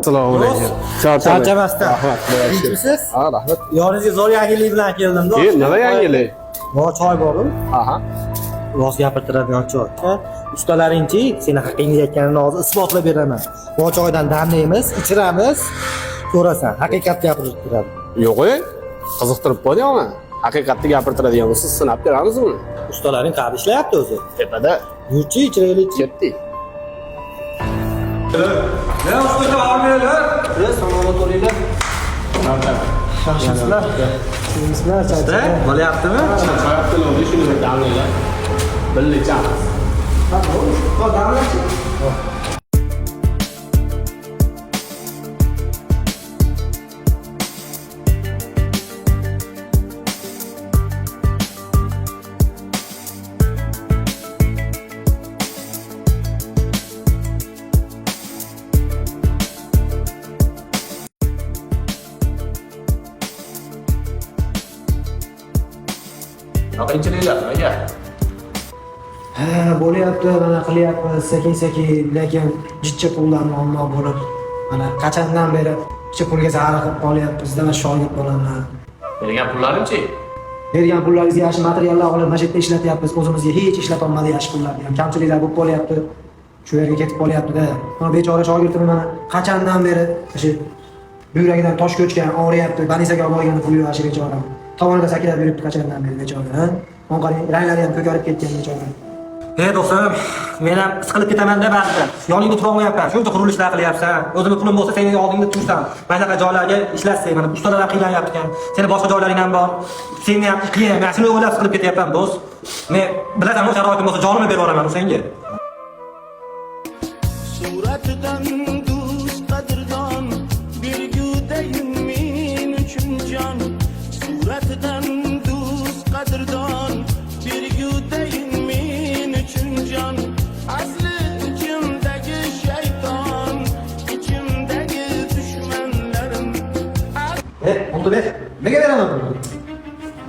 Assalomu alaykum. Charchamasdan. Rahmat. Tinchmisiz? Ha, rahmat. Yoningizga zo'r yangilik bilan keldim do'st. Nima yangilik? Bor choy bormi? Aha. Rost gapirtiradigan choy. Ustalaringchi, seni haqqingni aytganini hozir isbotlab beraman. Bu choydan damlaymiz, ichiramiz, ko'rasan. Haqiqat gapirib turadi. Yo'q-e. Qiziqtirib qo'ydingmi? Haqiqatni gapirtiradigan bo'lsa, sinab beramiz uni. Ustalaring qayerda ishlayapti o'zi? Tepada. Yurchi, ichiraylik. Ketdik. Ne ustaca abiler? Salomot bo'linglar. Yaxshimisizlar? Sizlar Ne? Bo'lyaptimi? Hayotda shuni damlaylar. Birlikcha. Ha, bu damlachi. Qanchaliklar, aka? Ha, bo'lyapti, mana qilyapmiz, sekin-sekin, lekin jichcha pullar muammo bo'lib, mana qachondan beri jichcha pulga zarar qilib qolyapmiz, mana shogird bo'laman. Bergan pullarim-chi? Bergan pullaringizga yaxshi materiallar olib, mana shu yerda ishlatyapmiz, o'zimizga hech ishlatolmadik yaxshi pullarni ham. Kamchiliklar bo'lib qolyapti. Shu yerga ketib qolyapti-da. Mana bechora shogirdim mana qachondan beri shu yuragidan tosh ko'chgan, og'riyapti, banisaga olib borgan puli yo'q shu bechora. Tovonida sakrab yuribdi qachondan beri bechora, ha? Onqaring ranglari ham ko'karib ketgan bechora. Hey do'stim, men ham siqilib ketaman-da ba'zida. Yoningda tura olmayapman. Shuncha qurilishlar qilyapsan. O'zimning pulim bo'lsa, sening oldingda tursam, mana shunaqa joylarga ishlatsak, mana ustalar qiynayapti ekan. Seni boshqa joylaring ham bor. Seni ham qiyin. Men shuni o'ylab siqilib ketyapman, do'st. Men bilasan, sharoitim bo'lsa, jonimni berib yuboraman senga. Suratidan do'st qadrdon, bergudayim men uchun jon. Suratidan do'st qadrdon, bergudayim men uchun jon. Asli ichimdagi shayton, ichimdagi dushmanlarim. Oldu be. Nega beraman buni?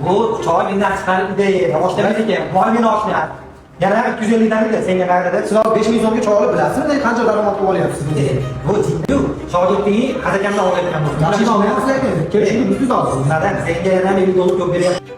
Bu choy mendan chiqarib edi. Boshlamaydi ekan. Mo'mini oshlayapti. Yana 250 danida senga qarada. Siz 5000 so'mga choy olib bilasizmi, qancha daromad qilib olyapsiz? Bu jinni shogirdingiz xazakamdan olayotgan bo'lsa. Mashina olmayapsiz lekin. Kelishimni buzib olasiz. Nadan senga yana $1 ko'p beryapti.